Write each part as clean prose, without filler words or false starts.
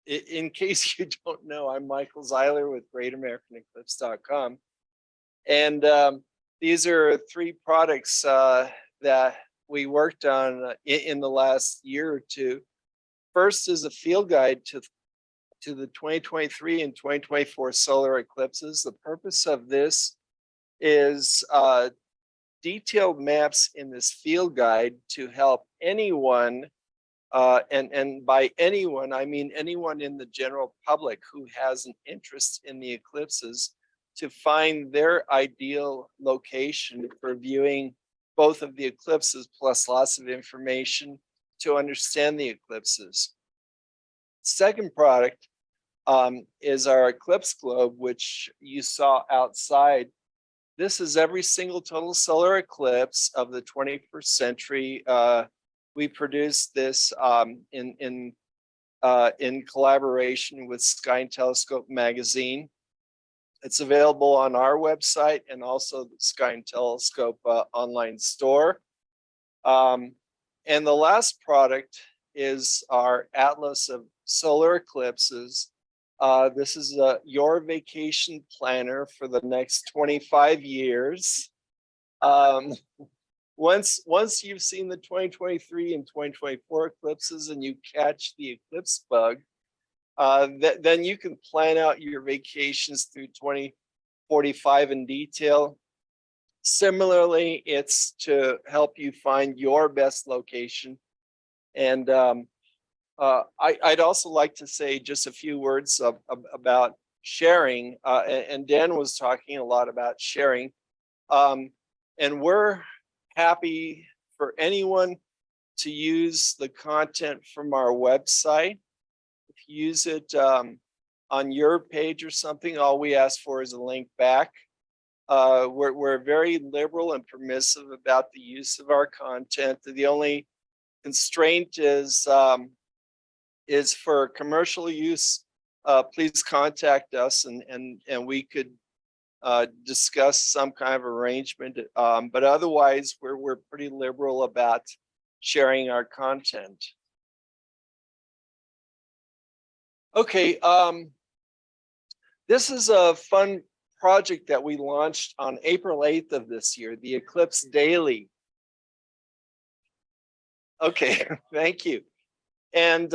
in case you don't know, I'm Michael Zeiler with GreatAmericanEclipse.com. And these are three products that we worked on in the last year or two. First is a field guide to the 2023 and 2024 solar eclipses. The purpose of this is detailed maps in this field guide to help anyone, and by anyone, I mean anyone in the general public who has an interest in the eclipses, to find their ideal location for viewing both of the eclipses, plus lots of information to understand the eclipses. Second product is our eclipse globe, which you saw outside. This is every single total solar eclipse of the 21st century. We produced this in collaboration with Sky and Telescope magazine. It's available on our website and also the Sky and Telescope online store. And the last product is our Atlas of Solar Eclipses. This is your vacation planner for the next 25 years. Once you've seen the 2023 and 2024 eclipses and you catch the eclipse bug, then you can plan out your vacations through 2045 in detail. Similarly, it's to help you find your best location. And I'd also like to say just a few words about sharing. And Dan was talking a lot about sharing. And we're happy for anyone to use the content from our website. If you use it on your page or something, all we ask for is a link back. We're very liberal and permissive about the use of our content. The only constraint is for commercial use. Please contact us and we could discuss some kind of arrangement. But otherwise, we're pretty liberal about sharing our content. Okay, this is a fun project that we launched on April 8th of this year, the Eclipse Daily. Okay, thank you. And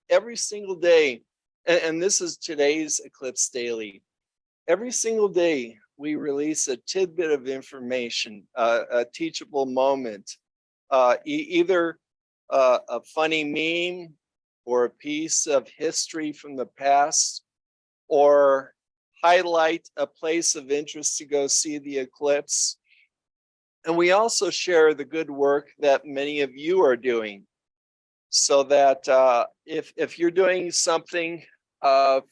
every single day, and this is today's Eclipse Daily, every single day we release a tidbit of information, a teachable moment, either a funny meme or a piece of history from the past, or highlight a place of interest to go see the eclipse. And we also share the good work that many of you are doing, so that if you're doing something for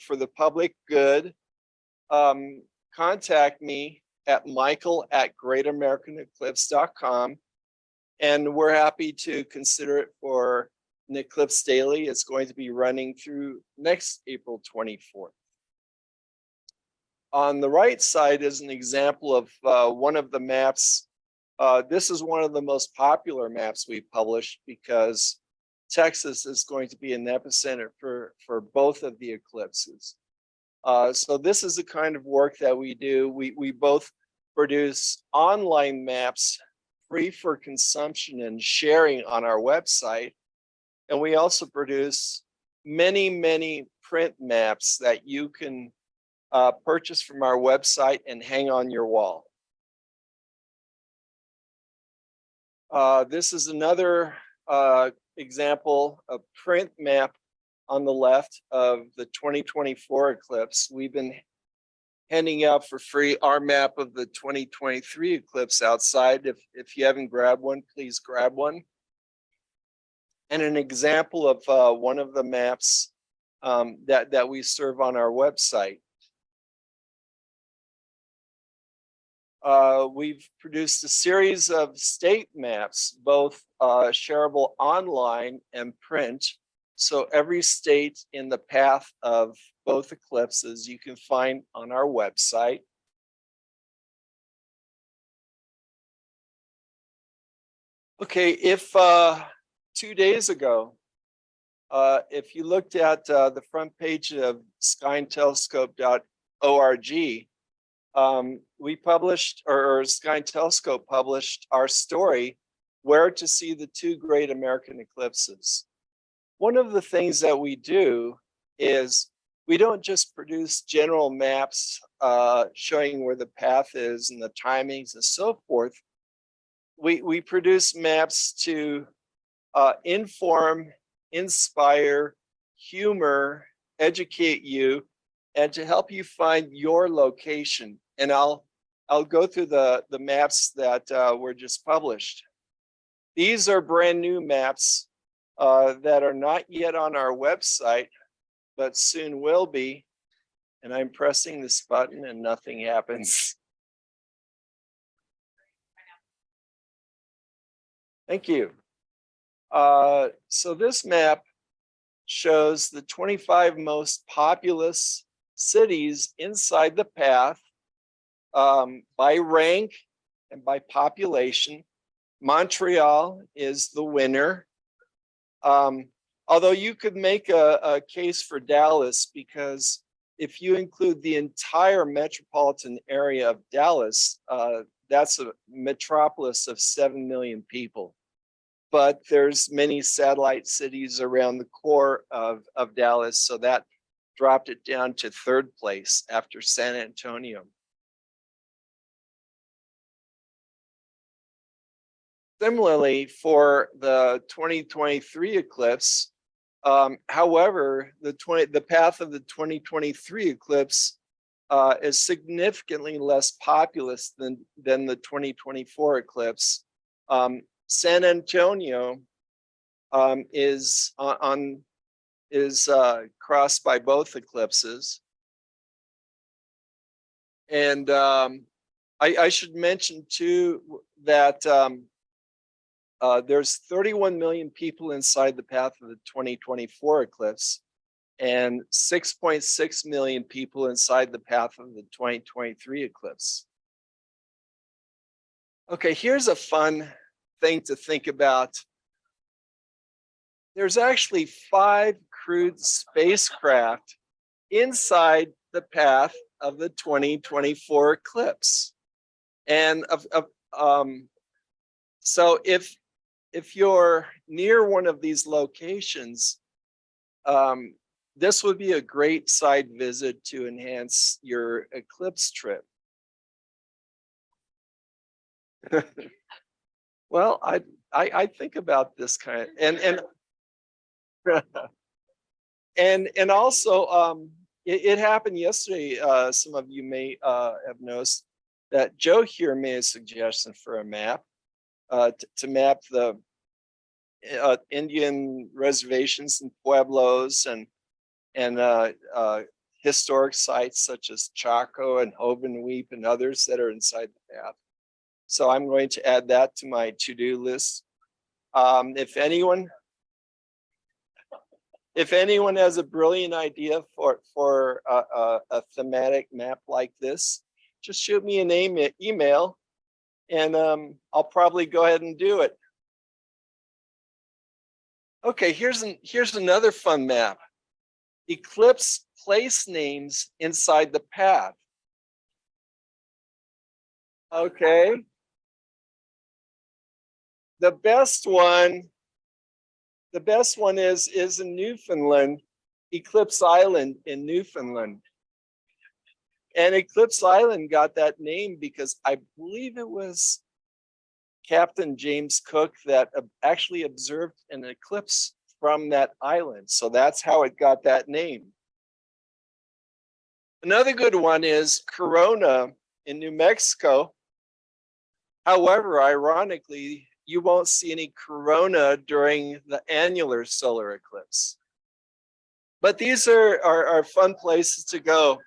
the public good, contact me at michael@greatamericaneclipse.com, and we're happy to consider it for an Eclipse Daily. It's going to be running through next April 24th. On the right side is an example of one of the maps. This is one of the most popular maps we published because Texas is going to be an epicenter for both of the eclipses. So this is the kind of work that we do. We both produce online maps free for consumption and sharing on our website. And we also produce many print maps that you can purchase from our website and hang on your wall. This is another example of print map on the left of the 2024 eclipse. We've been handing out for free our map of the 2023 eclipse outside. If you haven't grabbed one, please grab one. And an example of one of the maps that we serve on our website. We've produced a series of state maps, both shareable online and print. So every state in the path of both eclipses you can find on our website. Okay, if 2 days ago If you looked at the front page of skyandtelescope.org, we published, or Sky and Telescope published our story, Where to See the Two Great American Eclipses. One of the things that we do is we don't just produce general maps showing where the path is and the timings and so forth. We produce maps to inform, inspire, humor, educate you, and to help you find your location. And I'll go through the maps that were just published. These are brand new maps that are not yet on our website, but soon will be. And I'm pressing this button and nothing happens. Thank you. So this map shows the 25 most populous cities inside the path by rank and by population. Montreal is the winner. Although you could make a case for Dallas, because if you include the entire metropolitan area of Dallas, that's a metropolis of 7 million people. But there's many satellite cities around the core of Dallas, so that dropped it down to third place after San Antonio. Similarly, for the 2023 eclipse, however, the path of the 2023 eclipse is significantly less populous than the 2024 eclipse. San Antonio is crossed by both eclipses, and I should mention too that there's 31 million people inside the path of the 2024 eclipse, and 6.6 million people inside the path of the 2023 eclipse. Okay, here's a fun thing to think about. There's actually 5 crewed spacecraft inside the path of the 2024 eclipse. And so if you're near one of these locations, this would be a great side visit to enhance your eclipse trip. Well, I think about this kind of, and also it happened yesterday. Some of you may have noticed that Joe here made a suggestion for a map to map the Indian reservations and pueblos and historic sites such as Chaco and Hovenweep and others that are inside the path. So I'm going to add that to my to-do list. If anyone has a brilliant idea for a thematic map like this, just shoot me an email, and I'll probably go ahead and do it. Okay, here's another fun map. Eclipse place names inside the path. Okay. The best one is in Newfoundland, Eclipse Island in Newfoundland. And Eclipse Island got that name because I believe it was Captain James Cook that actually observed an eclipse from that island. So that's how it got that name. Another good one is Corona in New Mexico. However, ironically, you won't see any corona during the annular solar eclipse. But these are fun places to go.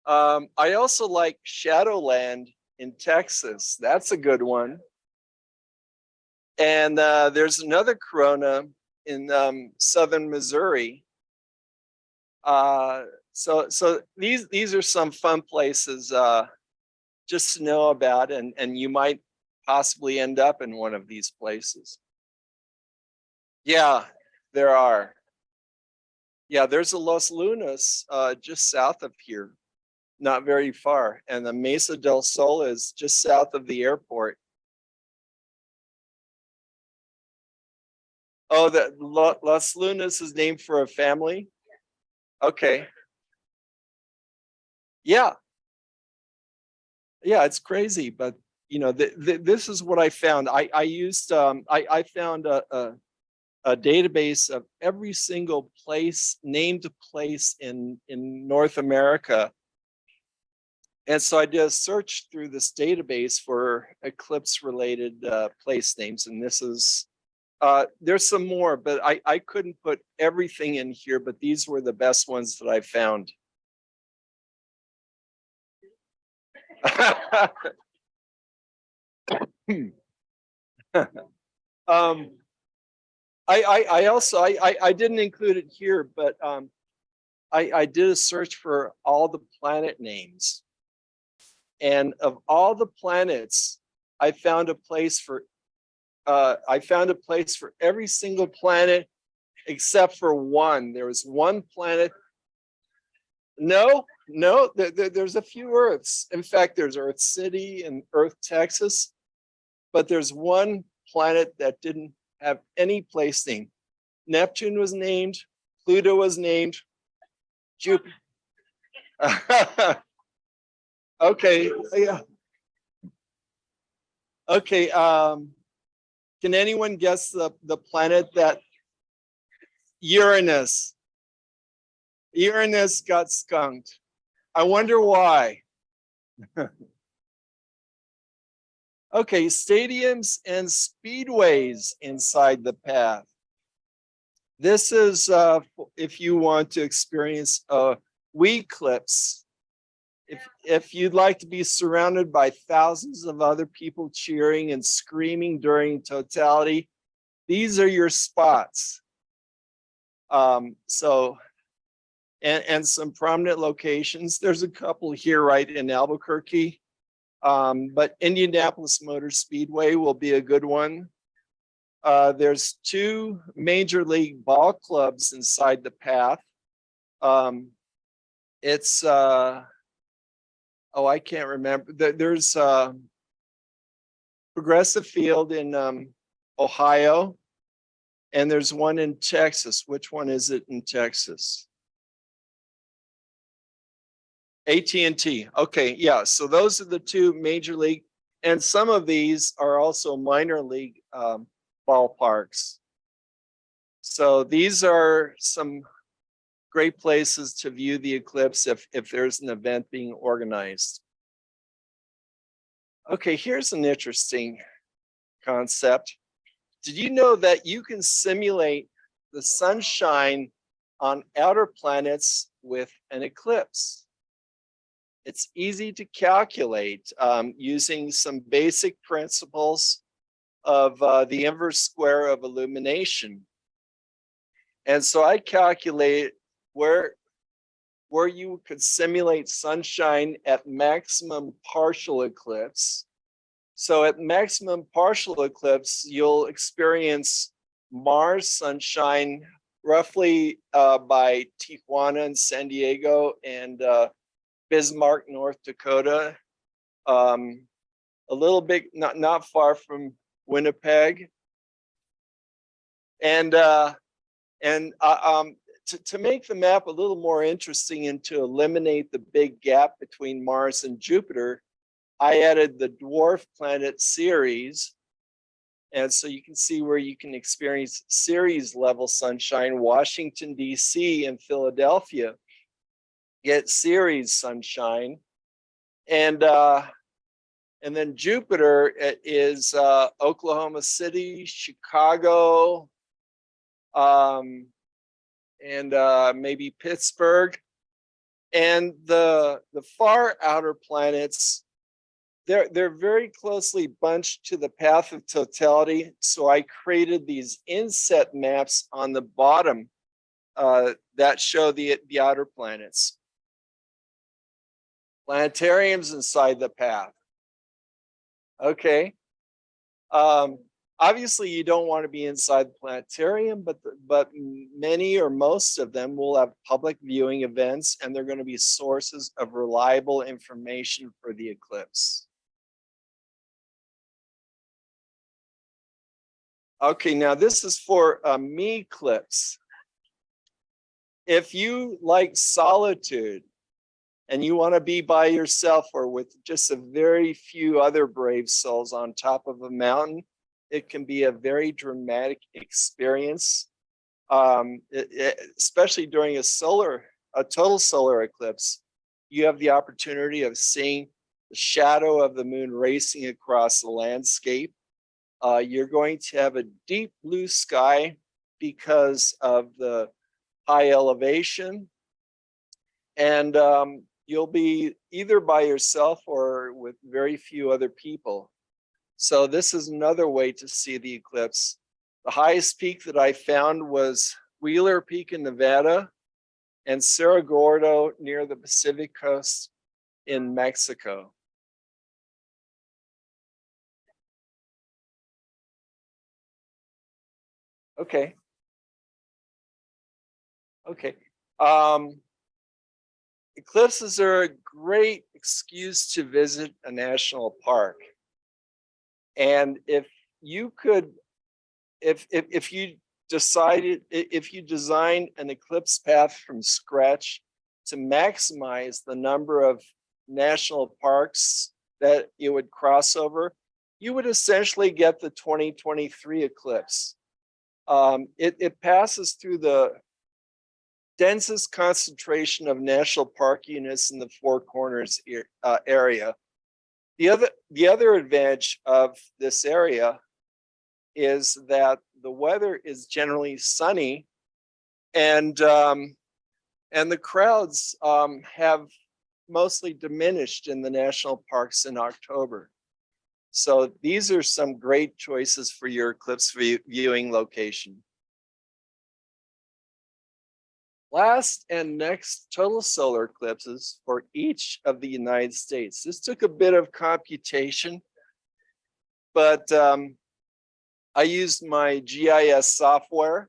I also like Shadowland in Texas. That's a good one. And there's another corona in southern Missouri. So these are some fun places just to know about, and you might possibly end up in one of these places. Yeah, There are. Yeah, there's a Los Lunas just south of here, not very far. And the Mesa del Sol is just south of the airport. Oh, the Las Lunas is named for a family? Okay. Yeah. Yeah, it's crazy, but you know, this is what I found. I used I found a database of every single place, named place in North America. And so I did a search through this database for eclipse related place names. And this is, there's some more, but I couldn't put everything in here, but these were the best ones that I found. um, I also, I didn't include it here, but I did a search for all the planet names. And of all the planets, I found a place for every single planet except for one. There was one planet. No, there's a few Earths. In fact, there's Earth City and Earth, Texas, but there's one planet that didn't have any place name. Neptune was named, Pluto was named, Jupiter. Okay, yeah. Okay, can anyone guess the planet that Uranus? Uranus got skunked. I wonder why. Okay, stadiums and speedways inside the path. This is if you want to experience a eclipse. If you'd like to be surrounded by thousands of other people cheering and screaming during totality, these are your spots. So, and some prominent locations. There's a couple here right in Albuquerque, but Indianapolis Motor Speedway will be a good one. There's 2 major league ball clubs inside the path. It's oh, I can't remember. There's Progressive Field in Ohio, and there's one in Texas. Which one is it in Texas? AT&T. Okay, yeah. So those are the 2 major league, and some of these are also minor league ballparks. So these are some great places to view the eclipse if there's an event being organized. Okay, here's an interesting concept. Did you know that you can simulate the sunshine on outer planets with an eclipse? It's easy to calculate using some basic principles of the inverse square of illumination. And so I calculate where you could simulate sunshine at maximum partial eclipse. So at maximum partial eclipse, you'll experience Mars sunshine roughly by Tijuana and San Diego and Bismarck, North Dakota. A little bit, not far from Winnipeg. And to make the map a little more interesting and to eliminate the big gap between Mars and Jupiter, I added the dwarf planet Ceres. And so you can see where you can experience Ceres level sunshine. Washington, DC and Philadelphia get Ceres sunshine. And then Jupiter is Oklahoma City, Chicago, and maybe Pittsburgh. And the far outer planets, they're very closely bunched to the path of totality. So I created these inset maps on the bottom that show the outer planets. Planetariums inside the path. Okay. Obviously, you don't want to be inside the planetarium, but many or most of them will have public viewing events, and they're going to be sources of reliable information for the eclipse. Okay, now this is for a me eclipse. If you like solitude and you want to be by yourself or with just a very few other brave souls on top of a mountain, it can be a very dramatic experience, especially during a total solar eclipse. You have the opportunity of seeing the shadow of the moon racing across the landscape. You're going to have a deep blue sky because of the high elevation, and you'll be either by yourself or with very few other people. So this is another way to see the eclipse. The highest peak that I found was Wheeler Peak in Nevada and Cerro Gordo near the Pacific coast in Mexico. Okay. Okay. Eclipses are a great excuse to visit a national park. And if you could, if you designed an eclipse path from scratch to maximize the number of national parks that it would cross over, you would essentially get the 2023 eclipse. It passes through the densest concentration of national park units in the Four Corners area. The other advantage of this area is that the weather is generally sunny, and the crowds have mostly diminished in the national parks in October. So these are some great choices for your eclipse viewing location. Last and next total solar eclipses for each of the United States. This took a bit of computation, but I used my GIS software,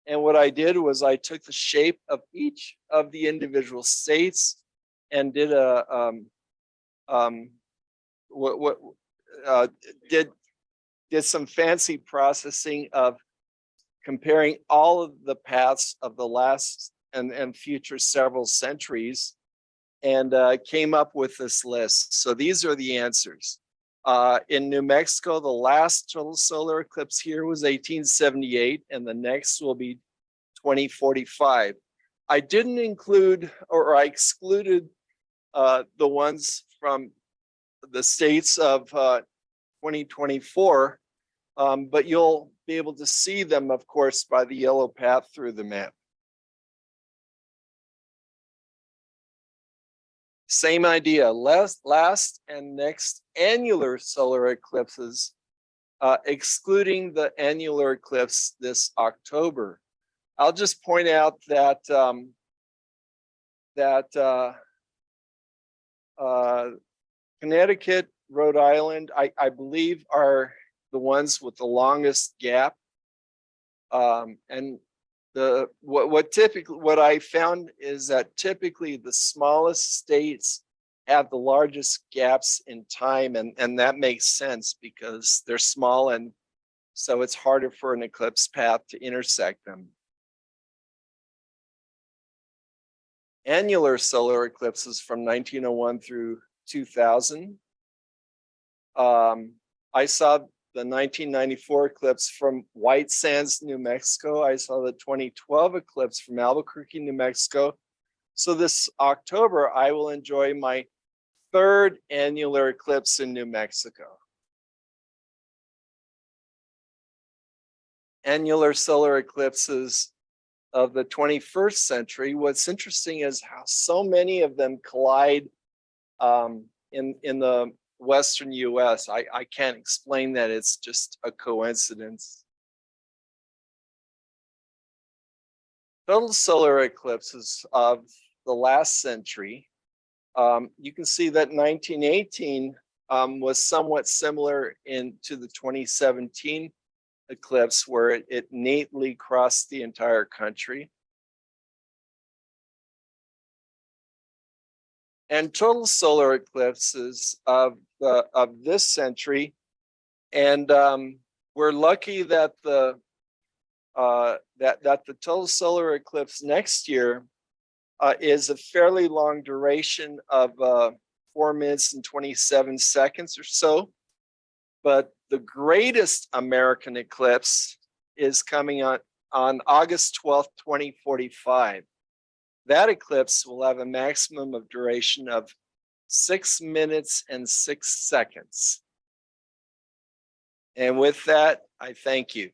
and what I did was I took the shape of each of the individual states and did did some fancy processing of comparing all of the paths of the last and future several centuries, and came up with this list. So these are the answers. In New Mexico, the last total solar eclipse here was 1878, and the next will be 2045. I didn't include, or I excluded the ones from the states of 2024, but you'll be able to see them, of course, by the yellow path through the map. Same idea, last and next annular solar eclipses, excluding the annular eclipse this October. I'll just point out that Connecticut, Rhode Island, I believe are the ones with the longest gap. And what I found is that typically the smallest states have the largest gaps in time, and that makes sense because they're small, and so it's harder for an eclipse path to intersect them. Annular solar eclipses from 1901 through 2000. I saw the 1994 eclipse from White Sands, New Mexico. I saw the 2012 eclipse from Albuquerque, New Mexico. So this October, I will enjoy my third annular eclipse in New Mexico. Annular solar eclipses of the 21st century. What's interesting is how so many of them collide in the Western US. I can't explain that, it's just a coincidence. Total solar eclipses of the last century. You can see that 1918 was somewhat similar to the 2017 eclipse, where it neatly crossed the entire country. And total solar eclipses of this century, and we're lucky that the total solar eclipse next year is a fairly long duration of 4 minutes and 27 seconds or so. But the greatest American eclipse is coming on August 12th, 2045. That eclipse will have a maximum of duration of 6 minutes and 6 seconds. And with that, I thank you.